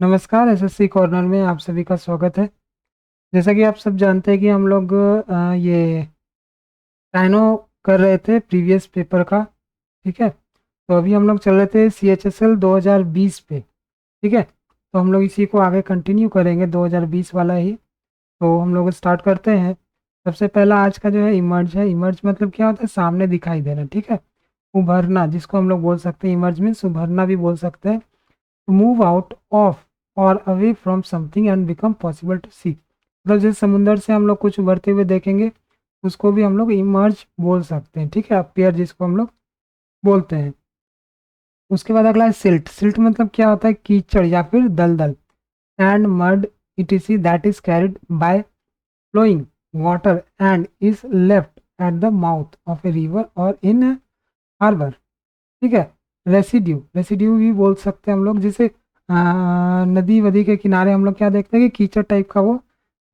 नमस्कार। SSC corner में आप सभी का स्वागत है। जैसा कि आप सब जानते हैं कि हम लोग ये साइनो कर रहे थे प्रीवियस पेपर का। ठीक है, तो अभी हम लोग चल रहे थे CHSL 2020 पे। ठीक है, तो हम लोग इसी को आगे कंटिन्यू करेंगे 2020 वाला ही। तो हम लोग स्टार्ट करते हैं। सबसे पहला आज का जो है इमर्ज है। इमर्ज मतलब क्या होता है? सामने दिखाई देना। ठीक है, उभरना जिसको हम लोग बोल सकते हैं, इमर्ज मीन्स उभरना भी बोल सकते हैं। मूव आउट ऑफ और away from something and become possible to see, मतलब जैसे समुंदर से हम लोग कुछ उभरते हुए देखेंगे, उसको भी हम लोग इमर्ज बोल सकते हैं। ठीक है, अपीयर जिसको हम लोग बोलते हैं। उसके बाद अगला है सिल्ट। सिल्ट मतलब क्या होता है? कीचड़ या फिर दलदल। And mud etc that is carried by flowing water and is left at the mouth of a river और इन हार्बर। ठीक है, रेसिड्यू, रेसिड्यू भी बोल सकते हैं हम लोग। जैसे नदी वदी के किनारे हम लोग क्या देखते हैं कि कीचड़ टाइप का वो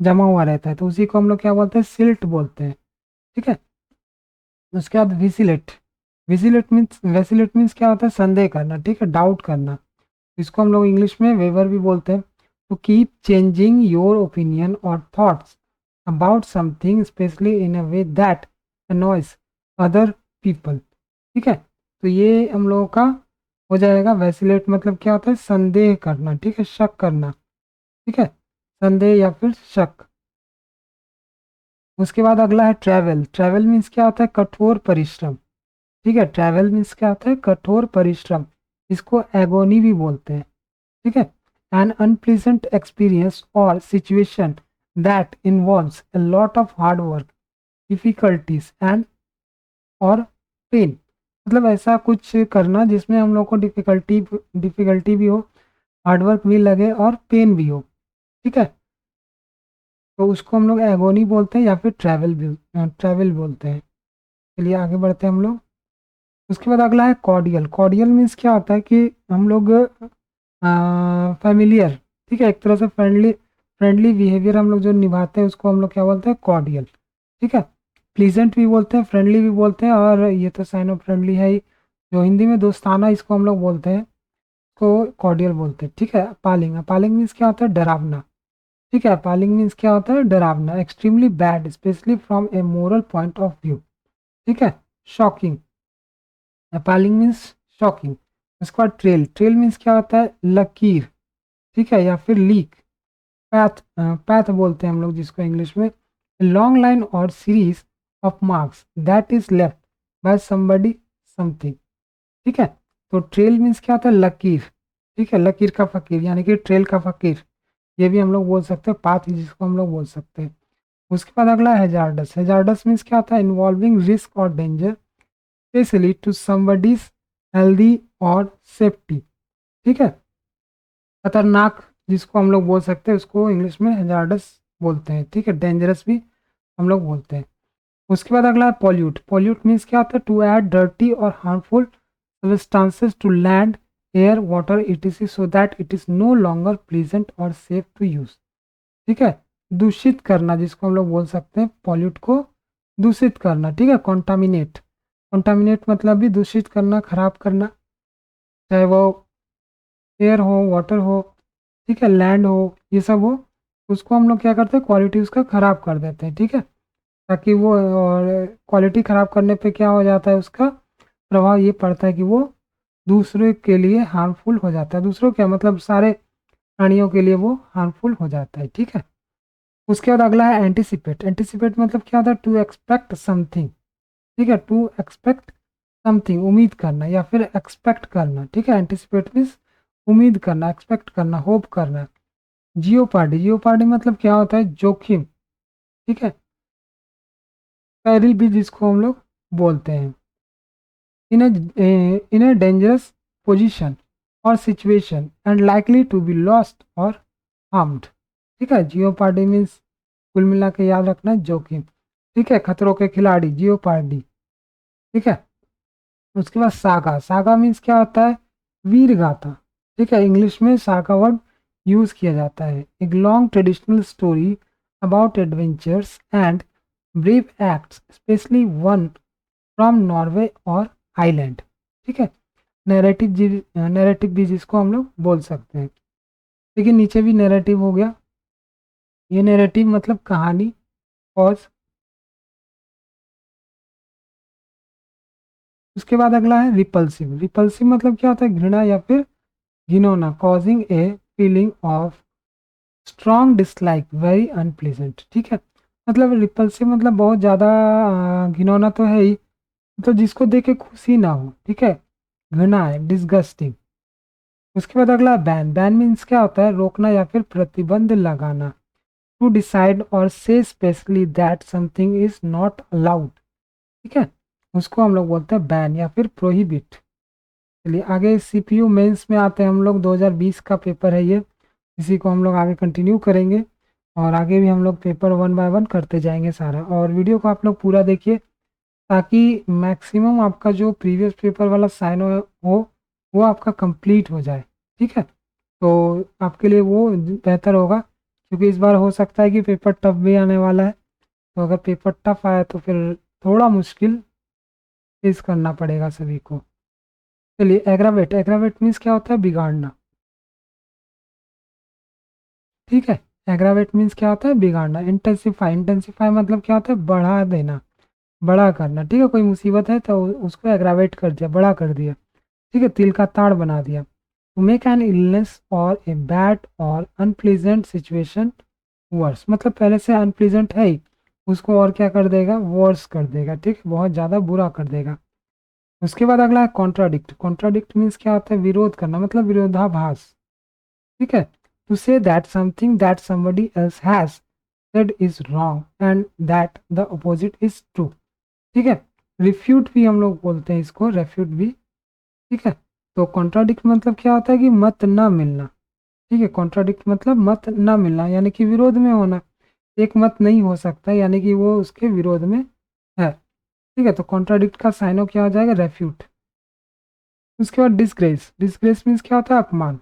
जमा हुआ रहता है, तो उसी को हम लोग क्या बोलते हैं? सिल्ट बोलते हैं। ठीक है, उसके बाद विजिलेट। वेसिलेट मीन्स क्या होता है? संदेह करना। ठीक है, डाउट करना। इसको हम लोग इंग्लिश में वेवर भी बोलते हैं। तो कीप चेंजिंग योर ओपिनियन और thoughts about something specially in a way that annoys other people. ठीक है, तो ये हम लोगों का हो जाएगा। वैसिलेट मतलब क्या होता है? संदेह करना। ठीक है, शक करना। ठीक है, संदेह या फिर शक। उसके बाद अगला है ट्रैवल। ट्रैवल मीन्स क्या होता है? कठोर परिश्रम। ठीक है, ट्रैवल मीन्स क्या होता है? कठोर परिश्रम। इसको एगोनी भी बोलते हैं। ठीक है, एन अनप्लीजेंट एक्सपीरियंस और situation that involves a lot of hard work, difficulties and और पेन। मतलब ऐसा कुछ करना जिसमें हम लोग को डिफिकल्टी भी हो, हार्डवर्क भी लगे और पेन भी हो। ठीक है, तो उसको हम लोग एगोनी बोलते हैं या फिर ट्रैवल बोलते हैं। चलिए आगे बढ़ते हैं हम लोग। उसके बाद अगला है कॉर्डियल। कॉर्डियल मीन्स क्या होता है कि हम लोग फैमिलियर। ठीक है, एक तरह से फ्रेंडली फ्रेंडली बिहेवियर हम लोग जो निभाते हैं उसको हम लोग क्या बोलते हैं? कॉर्डियल। ठीक है, प्लीजेंट भी बोलते हैं, फ्रेंडली भी बोलते हैं, और ये तो साइन ऑफ फ्रेंडली है ही। जो हिंदी में दोस्ताना इसको हम लोग बोलते हैं, को कॉर्डियल बोलते हैं। ठीक है, अपालिंग। अपालिंग मीन्स क्या होता है? डरावना। ठीक है, अपालिंग मीन्स क्या होता है? डरावना। Extremely bad specially from A moral point of view. ठीक है, शॉकिंग। अपालिंग means shocking. उसके बाद ट्रेल। ट्रेल मीन्स क्या होता है? लकीर। ठीक है, या फिर लीक। पैथ, पैथ बोलते हैं हम लोग जिसको इंग्लिश में। लॉन्ग लाइन और series of marks that is left by somebody something. ठीक है, तो ट्रेल मीन्स क्या होता है? लकीर। ठीक है, लकीर का फकीर यानी कि ट्रेल का फकीर, ये भी हम लोग बोल सकते हैं। पाथ जिसको हम लोग बोल सकते हैं। उसके बाद अगला हैजार्डस। हैजार्डस मीन्स क्या होता है? इन्वॉल्विंग रिस्क और danger especially to somebody's healthy और सेफ्टी। ठीक है, खतरनाक जिसको हम लोग बोल सकते हैं उसको इंग्लिश में हैजार्डस बोलते हैं। ठीक है, डेंजरस भी हम लोग बोलते हैं। उसके बाद अगला है पॉल्यूट। पॉल्यूट मीन्स क्या होता है? टू ऐड डर्टी और harmful substances to land, air, water etc so that it is no longer pleasant और सेफ टू यूज। ठीक है, दूषित करना जिसको हम लोग बोल सकते हैं, पॉल्यूट को दूषित करना। ठीक है, कॉन्टामिनेट। कॉन्टामिनेट मतलब भी दूषित करना, खराब करना, चाहे वो एयर हो, वाटर हो, ठीक है, लैंड हो, ये सब हो, उसको हम लोग क्या करते हैं? क्वालिटी उसका खराब कर देते हैं। ठीक है, ताकि वो, और क्वालिटी खराब करने पे क्या हो जाता है? उसका प्रभाव ये पड़ता है कि वो दूसरे के लिए हार्मफुल हो जाता है। दूसरों क्या मतलब सारे प्राणियों के लिए वो हार्मफुल हो जाता है। ठीक है, उसके बाद अगला है एंटिसिपेट। एंटिसिपेट मतलब क्या होता है? To expect something. ठीक है, टू एक्सपेक्ट समथिंग, उम्मीद करना या फिर एक्सपेक्ट करना। ठीक है, एंटिसिपेट मीन्स उम्मीद करना, एक्सपेक्ट करना, होप करना। जियोपार्डी। जियोपार्डी मतलब क्या होता है? जोखिम। ठीक है, पैरिल भी जिसको हम लोग बोलते हैं। इन ए डेंजरस पोजिशन और situation and likely to be lost और हार्म्ड। ठीक है, जियोपार्डी मीन्स कुल मिला के याद रखना जोखिम। ठीक है, खतरों के खिलाड़ी, जियोपार्डी। ठीक है, उसके बाद सागा। सागा मीन्स क्या होता है? वीर गाथा। ठीक है, इंग्लिश में सागा वर्ड यूज किया जाता है। एक long traditional story about adventures and brave acts specially one from Norway और आइलैंड। ठीक है, नैरेटिव भी जिसको हम लोग बोल सकते हैं। देखिए नीचे भी नैरेटिव हो गया, ये नैरेटिव मतलब कहानी। पॉज। उसके बाद अगला है रिपल्सिव। रिपल्सिव मतलब क्या होता है, घृणा या फिर घिनौना, causing a feeling of strong dislike, very unpleasant. ठीक है, मतलब रिपल्सिव मतलब बहुत ज़्यादा घिनौना तो है ही, मतलब जिसको देख के खुशी ना हो। ठीक है, घृणा है, डिसगस्टिंग। उसके बाद अगला बैन। बैन मीन्स क्या होता है, रोकना या फिर प्रतिबंध लगाना। टू डिसाइड और से specially that something is not allowed. ठीक है, उसको हम लोग बोलते हैं बैन या फिर प्रोहिबिट। चलिए आगे सीपीयू मेंस में आते हैं हम लोग, 2020 का पेपर है ये, इसी को हम लोग आगे कंटिन्यू करेंगे और आगे भी हम लोग पेपर वन बाय वन करते जाएंगे सारा। और वीडियो को आप लोग पूरा देखिए ताकि मैक्सिमम आपका जो प्रीवियस पेपर वाला साइन हो वो आपका कंप्लीट हो जाए। ठीक है, तो आपके लिए वो बेहतर होगा, क्योंकि इस बार हो सकता है कि पेपर टफ भी आने वाला है। तो अगर पेपर टफ आया तो फिर थोड़ा मुश्किल फेस करना पड़ेगा सभी को। चलिए एग्रावेट। एग्रावेट मीन्स क्या होता है, बिगाड़ना। ठीक है, एग्रावेट मीन्स क्या होता है, बिगाड़ना। इंटेंसिफाई। इंटेंसिफाई मतलब क्या होता है, बढ़ा देना, बड़ा करना। ठीक है, कोई मुसीबत है तो उसको एग्रावेट कर दिया, बड़ा कर दिया। ठीक है, तिल का ताड़ बना दिया। टू मेक एन इलनेस और ए बैड और अनप्लीजेंट सिचुएशन वर्स, मतलब पहले से अनप्लीजेंट है ही, उसको और क्या कर देगा, वर्स कर देगा। ठीक है, बहुत ज़्यादा बुरा कर देगा। उसके बाद अगला है कॉन्ट्राडिक्ट। कॉन्ट्राडिक्ट मीन्स क्या होता है, विरोध करना, मतलब विरोधाभास। ठीक है, to say that something that somebody else has said is wrong and that the opposite is true. ठीक है, रिफ्यूट भी हम लोग बोलते हैं इसको, रेफ्यूट भी। ठीक है, तो कॉन्ट्राडिक्ट मतलब क्या होता है कि मत ना मिलना। ठीक है, कॉन्ट्राडिक्ट मतलब मत ना मिलना, यानी कि विरोध में होना। एक मत नहीं हो सकता, यानी कि वो उसके विरोध में है। ठीक है, तो कॉन्ट्राडिक्ट का साइनो क्या हो जाएगा, रेफ्यूट। उसके बाद डिसग्रेस। डिसग्रेस मीन्स क्या होता है, अपमान।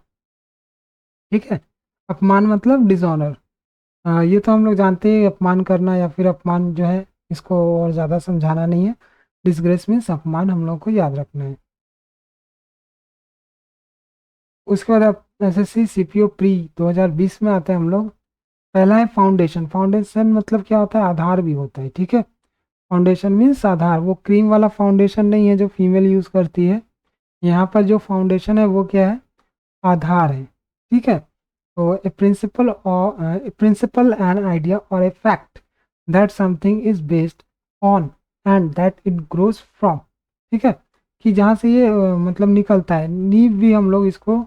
ठीक है, अपमान मतलब डिसऑनर। ये तो हम लोग जानते हैं, अपमान करना या फिर अपमान जो है, इसको और ज़्यादा समझाना नहीं है। डिसग्रेस मीन्स अपमान, हम लोग को याद रखना है। उसके बाद आप एसएससी सीपीओ प्री 2020 में आते हैं हम लोग। पहला है फाउंडेशन। फाउंडेशन मतलब क्या होता है, आधार भी होता है। ठीक है, फाउंडेशन मीन्स आधार, वो क्रीम वाला फाउंडेशन नहीं है जो फीमेल यूज़ करती है। यहाँ पर जो फाउंडेशन है वो क्या है, आधार है। ठीक है, तो ए प्रिंसिपल और ए प्रिंसिपल एन आइडिया और a fact that something is based on and that it grows from. ठीक है, कि जहाँ से ये मतलब निकलता है, नींव भी हम लोग इसको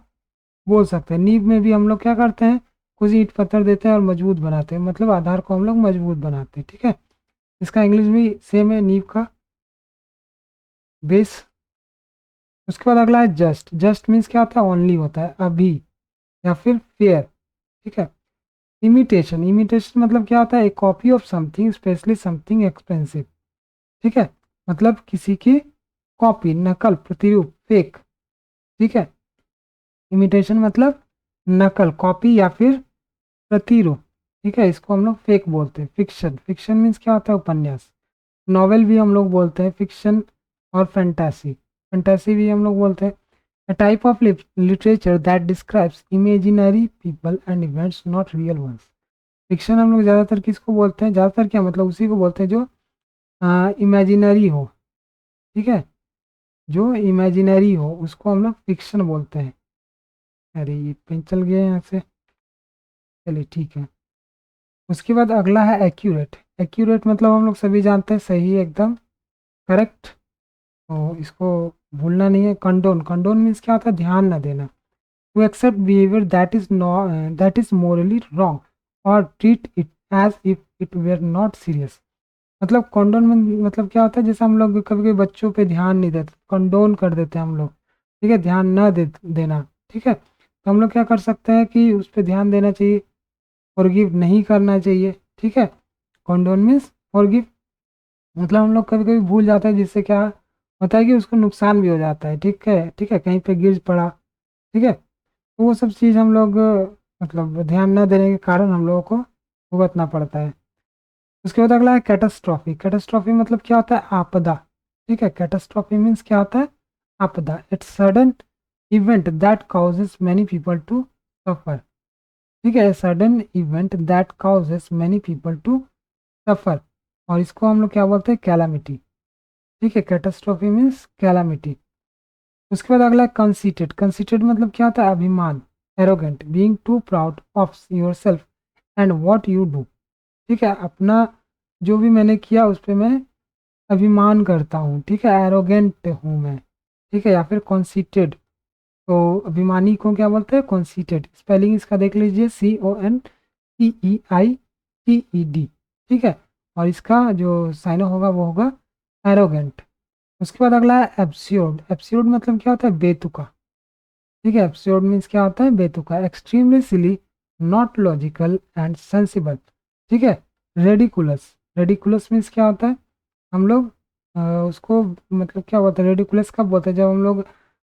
बोल सकते हैं। नींव में भी हम लोग क्या करते हैं, कुछ ईंट पत्थर देते हैं और मजबूत बनाते हैं, मतलब आधार को हम लोग मजबूत बनाते हैं। ठीक है, इसका इंग्लिश भी सेम है, नींव का बेस। उसके बाद अगला है जस्ट। जस्ट मीन्स क्या होता है, ओनली होता है, अभी या फिर फेयर। ठीक है, इमिटेशन। इमिटेशन मतलब क्या होता है, एक copy of something, specially something expensive. ठीक है, मतलब किसी की कॉपी, नकल, प्रतिरूप, फेक। ठीक है, इमिटेशन मतलब नकल, कॉपी या फिर प्रतिरूप। ठीक है, इसको हम लोग फेक बोलते हैं। फिक्शन। फिक्शन मीन्स क्या होता है, उपन्यास। नॉवेल भी हम लोग बोलते हैं फिक्शन। और फैंटेसी। फैंटेसी भी हम लोग बोलते हैं। A type of literature that describes imaginary people and events, not real ones. Fiction हम लोग ज़्यादातर किसको बोलते हैं, ज़्यादातर क्या मतलब उसी को बोलते हैं जो इमेजिनरी हो। ठीक है, जो इमेजिनरी हो उसको हम लोग फिक्शन बोलते हैं। अरे ये पेन चल गया यहाँ से, चलिए ठीक है। उसके बाद अगला है एक्यूरेट। एक्यूरेट मतलब हम लोग सभी जानते हैं, सही, एकदम करेक्ट। तो इसको भूलना नहीं है। कंडोन। कंडोन मीन्स क्या होता है, ध्यान न देना। To accept behaviour that is morally wrong और treat it as if it were not serious. मतलब कंडोन में मतलब क्या होता है, जैसे हम लोग कभी कभी बच्चों पे ध्यान नहीं देते, कंडोन कर देते हैं हम लोग। ठीक है, ध्यान न देना। ठीक है, तो हम लोग क्या कर सकते हैं कि उस पर ध्यान देना चाहिए, फॉरगिव नहीं करना चाहिए। ठीक है, कंडोन मीन्स फॉरगिव, मतलब हम लोग कभी कभी भूल जाते हैं, जिससे क्या होता है कि उसको नुकसान भी हो जाता है। ठीक है, ठीक है, कहीं पे गिर पड़ा। ठीक है, तो वो सब चीज़ हम लोग मतलब ध्यान न देने के कारण हम लोगों को भुगतना पड़ता है। उसके बाद अगला है कैटास्ट्रॉफी। कैटास्ट्रॉफी मतलब क्या होता है, आपदा। ठीक है, कैटास्ट्रॉफी मीन्स क्या होता है, आपदा। It's sudden event that causes many people to suffer. ठीक है, sudden event that causes many people to suffer, और इसको हम लोग क्या बोलते हैं, कैलामिटी। ठीक है, कैटास्ट्रॉफी मीन्स कैलामिटी। उसके बाद अगला है कंसीटेड। कंसीटेड मतलब क्या होता है, अभिमान, arrogant, being too proud of your self and what you do. ठीक है, अपना जो भी मैंने किया उस पर मैं अभिमान करता हूँ। ठीक है, एरोगेंट हूँ मैं। ठीक है, या फिर कॉन्सीटेड, तो अभिमानी को क्या बोलते हैं, कॉन्सीटेड। स्पेलिंग इसका देख लीजिए, CONCEITED। ठीक है, और इसका जो साइन होगा वो होगा एरोगेंट। उसके बाद अगला है एब्स्योर्ड। एब्स्योर्ड मतलब क्या होता है, बेतुका। ठीक है, एब्स्योर्ड मीन्स क्या होता है, बेतुका, extremely silly, not logical and sensible. ठीक है, रेडिकुलस। रेडिकुलस मीन्स क्या होता है, हम लोग उसको मतलब क्या बोलते हैं, रेडिकुलस कब बोलते हैं, जब हम लोग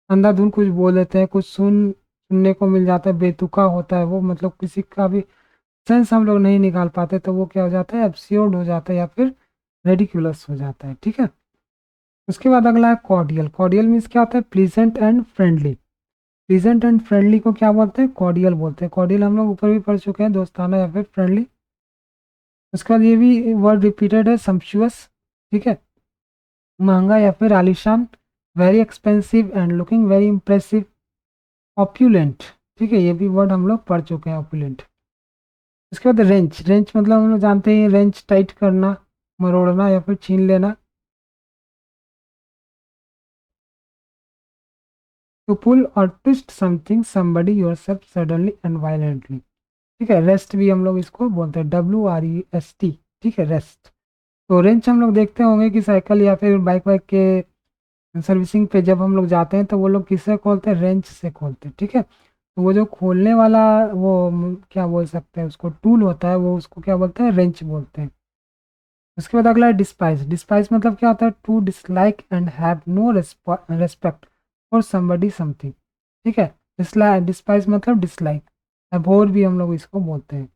अंधाधुन कुछ बोल देते हैं, कुछ सुनने को मिल जाता है, बेतुका होता है वो, मतलब किसी का भी सेंस हम लोग नहीं निकाल पाते, तो वो क्या हो जाता है, एब्स्योर्ड हो जाता है या फिर रेडिकुलस हो जाता है। ठीक है, उसके बाद अगला है कॉर्डियल। कॉर्डियल मीन्स क्या होता है, pleasant and friendly. Pleasant and friendly को क्या बोलते हैं, कॉर्डियल बोलते हैं। कॉर्डियल हम लोग ऊपर भी पढ़ चुके हैं, दोस्ताना या फिर फ्रेंडली। उसके बाद ये भी वर्ड रिपीटेड है, सम्पचुअस। ठीक है, महंगा या फिर आलिशान, very expensive and looking very impressive. Opulent. ठीक है, ये भी वर्ड हम लोग पढ़ चुके हैं, ऑप्यूलेंट। उसके बाद रेंच। रेंच मतलब हम लोग जानते हैं, रेंच टाइट करना, मरोड़ना या फिर छीन लेना। टू पुल और twist something somebody yourself suddenly and violently. ठीक है, रेस्ट भी हम लोग इसको बोलते हैं, WREST। ठीक है, रेस्ट। तो रेंच हम लोग देखते होंगे कि साइकिल या फिर बाइक वाइक के सर्विसिंग पे जब हम लोग जाते हैं तो वो लोग किससे खोलते हैं, रेंच से खोलते हैं। ठीक है, तो वो जो खोलने वाला वो क्या बोल सकते हैं, उसको टूल होता है, वो उसको क्या बोलते हैं, रेंच बोलते हैं। उसके बाद अगला है डिस्पाइस। डिस्पाइस मतलब क्या होता है, to dislike and have no respect for somebody something. ठीक है, डिस्पाइस मतलब डिसलाइक, अबोर भी हम लोग इसको बोलते हैं।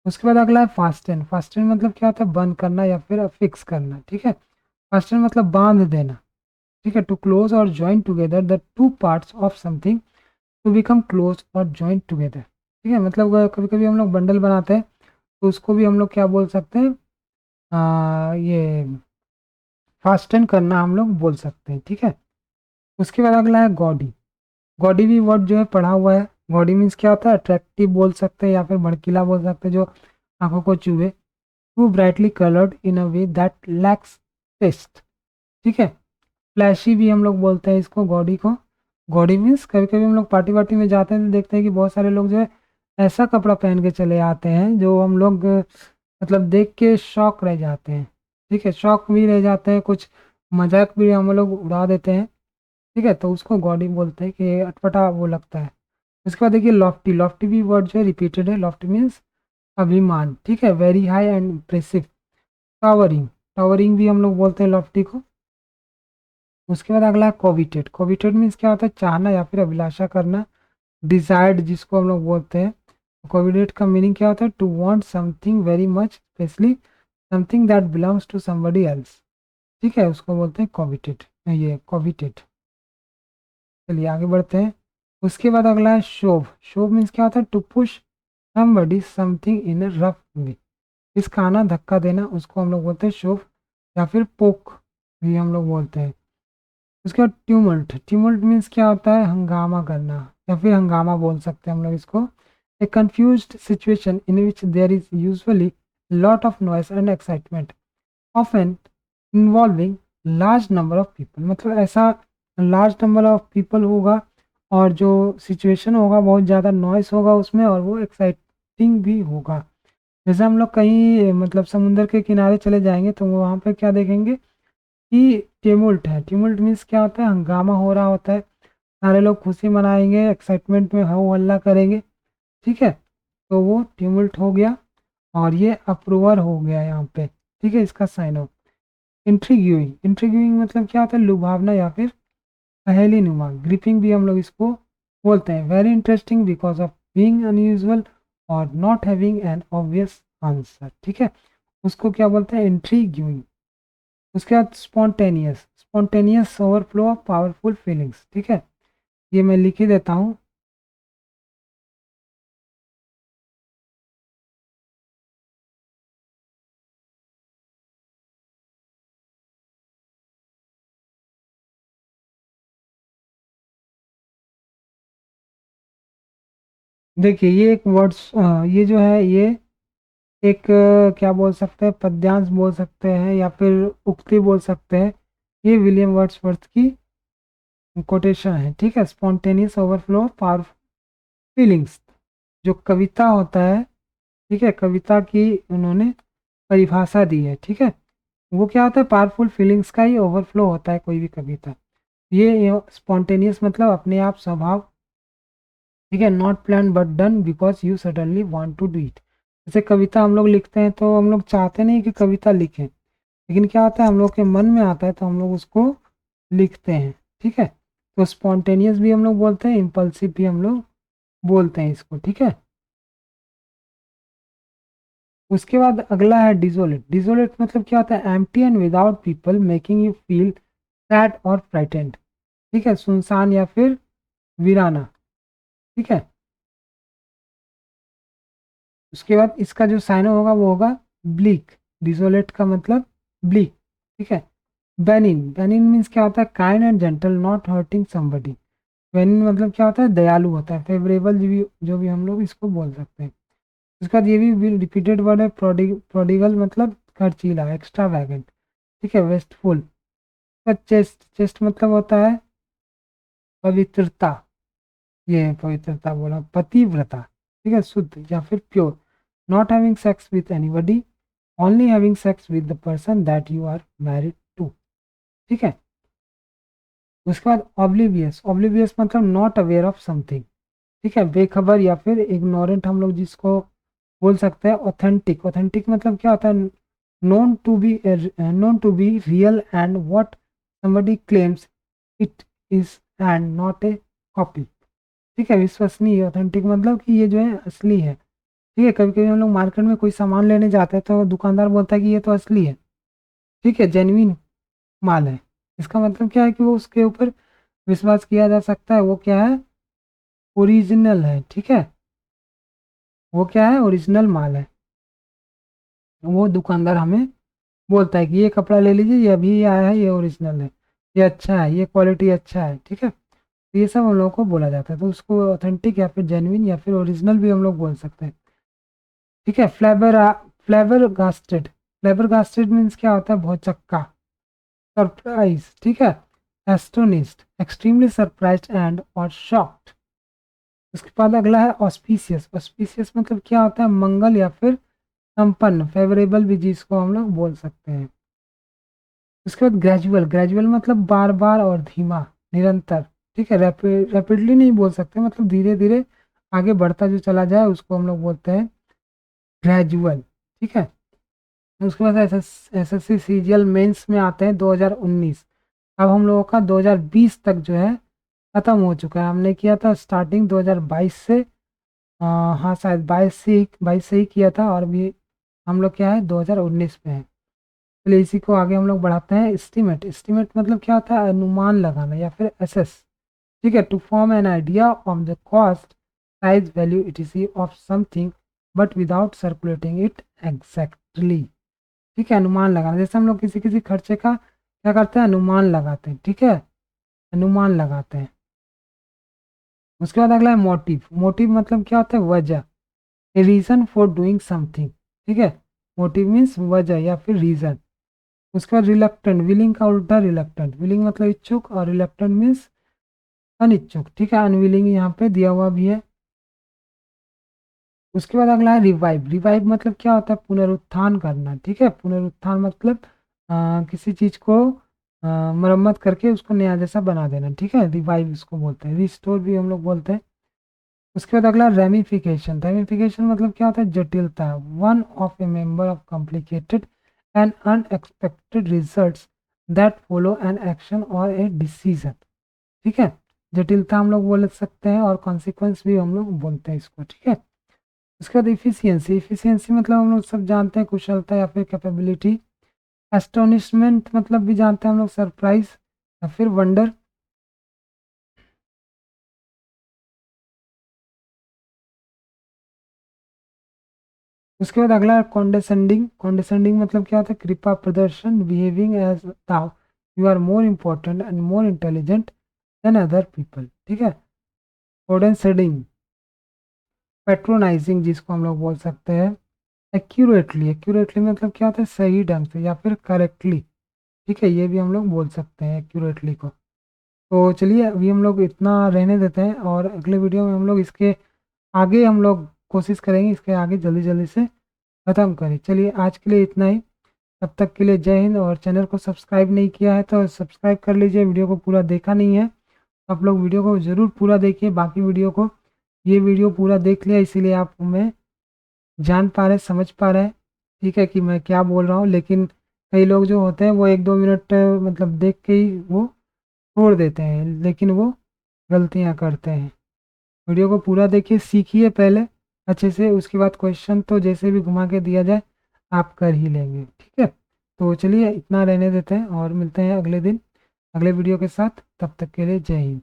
उसके बाद अगला है फास्टन। फास्टन मतलब क्या होता है, बंद करना या फिर फिक्स करना। ठीक है, फास्टन मतलब बांध देना। ठीक है, to close or join together the two parts of something to become close or join together. ठीक है, मतलब कभी कभी हम लोग बंडल बनाते हैं, तो उसको भी हम लोग क्या बोल सकते हैं, ये फास्टन करना हम लोग बोल सकते हैं। ठीक है, उसके बाद अगला है गॉडी। गॉडी भी वर्ड जो है पढ़ा हुआ है। गॉडी मीन्स क्या होता है, अट्रैक्टिव बोल सकते हैं या फिर भड़कीला बोल सकते हैं, जो आंखों को चुभे। Too brightly coloured in a way that lacks taste. ठीक है, फ्लैशी भी हम लोग बोलते हैं इसको, गॉडी को। गॉडी मीन्स कभी कभी हम लोग पार्टी वार्टी में जाते हैं तो देखते हैं कि बहुत सारे लोग जो है ऐसा कपड़ा पहन के चले आते हैं जो हम लोग मतलब देख के शौक रह जाते हैं। ठीक है, शौक भी रह जाते हैं, कुछ मजाक भी हम लोग उड़ा देते हैं। ठीक है, तो उसको गॉडी बोलते हैं कि अटपटा वो लगता है। उसके बाद देखिए लॉफ्टी। लॉफ्टी भी वर्ड जो है रिपीटेड है। लॉफ्टी मीन्स अभिमान। ठीक है, very high and impressive. Towering. Towering भी हम लोग बोलते हैं लॉफ्टी को। उसके बाद अगला है कोविटेड। कोविटेड मीन्स क्या होता है, चाहना या फिर अभिलाषा करना, डिजायर्ड जिसको हम लोग बोलते हैं। कोविडेड का मीनिंग क्या होता है, to want something very much, especially something that belongs to somebody else. ठीक है, उसको बोलते हैं कोविटेड, ये कोविटेड। चलिए आगे बढ़ते हैं। उसके बाद अगला है शोव। शोव मीन्स क्या होता है, to push somebody something in a rough way. इसका आना, धक्का देना, उसको हम लोग बोलते हैं शोव, या फिर पोक भी हम लोग बोलते हैं। उसके बाद ट्यूमल्ट। ट्यूमल्ट मीन्स क्या होता है, हंगामा करना, या फिर हंगामा बोल सकते हैं हम लोग इसको। A confused situation in which there is usually lot of noise and excitement, often involving large number of people. मतलब ऐसा लार्ज नंबर ऑफ पीपल होगा और जो सिचुएशन होगा बहुत ज़्यादा नॉइस होगा उसमें, और वो एक्साइटिंग भी होगा। जैसे हम लोग कहीं मतलब समुंदर के किनारे चले जाएंगे तो वहाँ पे क्या देखेंगे कि टिमुल्ट है। टिमुल्ट मीन्स क्या होता है, हंगामा हो रहा होता है, सारे लोग खुशी मनाएंगे, एक्साइटमेंट में हो हल्ला करेंगे। ठीक है, तो वो टिमुल्ट हो गया, और ये अप्रूवर हो गया यहाँ पे। ठीक है, इसका साइन ऑफ। इंट्रीग्यूइंग। इंट्रीग्यूइंग मतलब क्या होता है, लुभावना या फिर पहेली नुमा। ग्रिपिंग भी हम लोग इसको बोलते हैं। Very interesting because of being unusual और not having an obvious answer. ठीक है, उसको क्या बोलते हैं, इंट्रीग्यूइंग। उसके बाद spontaneous. Spontaneous overflow of powerful feelings. ठीक है, ये मैं लिख ही देता हूँ। देखिए ये एक वर्ड्स, ये जो है ये एक क्या बोल सकते हैं, पद्यांश बोल सकते हैं या फिर उक्ति बोल सकते हैं। ये विलियम वर्ड्सवर्थ की कोटेशन है, ठीक है। स्पॉन्टेनियस ओवरफ्लो पावरफुल फीलिंग्स, जो कविता होता है, ठीक है, कविता की उन्होंने परिभाषा दी है, ठीक है। वो क्या होता है, पावरफुल फीलिंग्स का ही ओवरफ्लो होता है कोई भी कविता। ये स्पॉन्टेनियस मतलब अपने आप स्वभाव, ठीक है। Not plan but done because you suddenly want to do it. जैसे कविता हम लोग लिखते हैं तो हम लोग चाहते नहीं कि कविता लिखें, लेकिन क्या होता है हम लोग के मन में आता है तो हम लोग उसको लिखते हैं, ठीक है। तो स्पॉन्टेनियस भी हम लोग बोलते हैं, इम्पल्सिव भी हम लोग बोलते हैं इसको, ठीक है। उसके बाद अगला है डिजोलेट। डिजोलेट मतलब क्या होता है, empty and without people making you feel sad और फ्राइटेंड, ठीक है, सुनसान या फिर वीराना, ठीक है। उसके बाद इसका जो साइन होगा वो होगा ब्लीक। डिजोलेट का मतलब ब्लीक, ठीक है। बेनिन, बेनिन मीन्स क्या होता है, kind and gentle not hurting somebody. Benin मतलब क्या होता है, दयालु होता है, फेवरेबल जो भी हम लोग इसको बोल सकते हैं। उसके बाद ये भी रिपीटेड वर्ड है, प्रोडिगल मतलब खर्चीला, एक्स्ट्रा वैगेंट, ठीक है, वेस्टफुल। चेस्ट, चेस्ट मतलब होता है पवित्रता, ये पवित्रता बोला, पतिव्रता, ठीक है, शुद्ध या फिर pure. Not having sex with anybody, only having sex with the person that you are married to, ठीक है। उसके बाद ऑब्लिवियस, ऑब्लिवियस मतलब नॉट अवेयर ऑफ समथिंग, ठीक है, बेखबर या फिर इग्नोरेंट हम लोग जिसको बोल सकते हैं। ऑथेंटिक, ऑथेंटिक मतलब क्या होता है, known to be real and what somebody claims it is and not a copy, ठीक है, विश्वसनीय। ऑथेंटिक मतलब कि ये जो है असली है, ठीक है। कभी कभी हम लोग मार्केट में कोई सामान लेने जाते हैं तो दुकानदार बोलता है कि ये तो असली है, ठीक है, जेन्युइन माल है। इसका मतलब क्या है कि वो उसके ऊपर विश्वास किया जा सकता है, वो क्या है, ओरिजिनल है, ठीक है, वो क्या है, ओरिजिनल माल है। वो दुकानदार हमें बोलता है कि ये कपड़ा ले लीजिए, ये अभी आया है, ये ओरिजिनल है, ये अच्छा है, ये क्वालिटी अच्छा है, ठीक है। तो ये सब हम लोगों को बोला जाता है, तो उसको ऑथेंटिक या फिर जेन्युइन या फिर ओरिजिनल भी हम लोग बोल सकते हैं, ठीक है। फ्लेवर गास्टेड, फ्लेवर गास्टेड मीन्स क्या होता है, भौचक्का, सरप्राइज, ठीक है, एस्टोनिस्ड, एक्सट्रीमली सरप्राइज्ड एंड और शॉक्ड। उसके बाद अगला है ऑस्पिशियस। ऑस्पिशियस मतलब क्या होता है, मंगल या फिर संपन्न, फेवरेबल भी जिसको हम लोग बोल सकते हैं। उसके बाद ग्रेजुअल, ग्रेजुअल मतलब बार बार और धीमा, निरंतर, ठीक है। रैपिडली नहीं बोल सकते, मतलब धीरे धीरे आगे बढ़ता जो चला जाए उसको हम लोग बोलते हैं ग्रेजुअल, ठीक है। उसके बाद एसएससी सीजीएल मेंस में आते हैं 2019। अब हम लोगों का 2020 तक जो है खत्म हो चुका है। हमने किया था स्टार्टिंग 2022 से, हाँ शायद 22 से ही किया था, और भी हम लोग क्या है 2019 में है। चलिए इसी को आगे हम लोग बढ़ाते हैं। एस्टिमेट, एस्टिमेट मतलब क्या होता है, अनुमान लगाना या फिर एसेस, ठीक है, to form an idea of the cost, size, value etc of something but without circulating it exactly, ठीक है, अनुमान लगाना। जैसे हम लोग किसी किसी खर्चे का क्या करते हैं, अनुमान लगाते हैं, ठीक है, अनुमान लगाते हैं। उसके बाद अगला है मोटिव। मोटिव मतलब क्या होता है, वजह, ए रीजन फॉर डूइंग समथिंग, ठीक है। मोटिव मीन्स वजह या फिर रीजन। उसके बाद रिलक्टेंट, विलिंग का उल्टा रिलक्टेंट, विलिंग मतलब इच्छुक और रिलक्टेंट मीन्स अनिच्छुक, ठीक है, अनविलिंग यहाँ पे दिया हुआ भी है। उसके बाद अगला है रिवाइव। रिवाइव मतलब क्या होता है, पुनरुत्थान करना, ठीक है, पुनरुत्थान मतलब किसी चीज को मरम्मत करके उसको नया जैसा बना देना, ठीक है, रिवाइव इसको बोलते हैं। रिस्टोर भी हम लोग बोलते हैं। उसके बाद अगला रेमिफिकेशन। रेमिफिकेशन मतलब क्या होता है, जटिलता, one of A member of complicated and unexpected results that follow an action और ए डिसीजन, ठीक है। जटिलता हम लोग बोल सकते हैं और कॉन्सिक्वेंस भी हम लोग बोलते हैं इसको, ठीक है। उसके बाद इफिशियंसी। इफिशियंसी मतलब हम लोग सब जानते हैं कुशलता या फिर कैपेबिलिटी। एस्टोनिशमेंट मतलब भी जानते हैं हम लोग, सरप्राइज या फिर वंडर। उसके बाद अगला कॉन्डेसेंडिंग। कॉन्डेसेंडिंग मतलब क्या होता है, कृपा प्रदर्शन, behaving as though you are more important and more intelligent than other people, ठीक है। कॉन्डेसेंडिंग, पैट्रोनाइजिंग जिसको हम लोग बोल सकते हैं। एक्यूरेटली, एक्यूरेटली मतलब क्या होता है, सही ढंग से या फिर करेक्टली। ठीक है, ये भी हम लोग बोल सकते हैं एक्यूरेटली को। तो चलिए अभी हम लोग इतना रहने देते हैं, और अगले वीडियो में हम लोग इसके आगे हम लोग कोशिश करेंगे इसके आगे जल्दी जल्दी से ख़त्म करें। चलिए आज के लिए इतना ही, तब तक के लिए जय हिंद। और चैनल को सब्सक्राइब नहीं किया है तो सब्सक्राइब कर लीजिए, वीडियो को पूरा देखा नहीं है आप लोग वीडियो को ज़रूर पूरा देखिए, बाकी वीडियो को। ये वीडियो पूरा देख लिया इसीलिए आप मैं जान पा रहे, समझ पा रहे हैं, ठीक है, कि मैं क्या बोल रहा हूँ। लेकिन कई लोग जो होते हैं वो 1-2 मिनट मतलब देख के ही वो छोड़ देते हैं, लेकिन वो गलतियाँ करते हैं। वीडियो को पूरा देखिए, सीखिए पहले अच्छे से, उसके बाद क्वेश्चन तो जैसे भी घुमा के दिया जाए आप कर ही लेंगे, ठीक है। तो चलिए इतना रहने देते हैं और मिलते हैं अगले दिन अगले वीडियो के साथ, तब तक के लिए जय हिंद।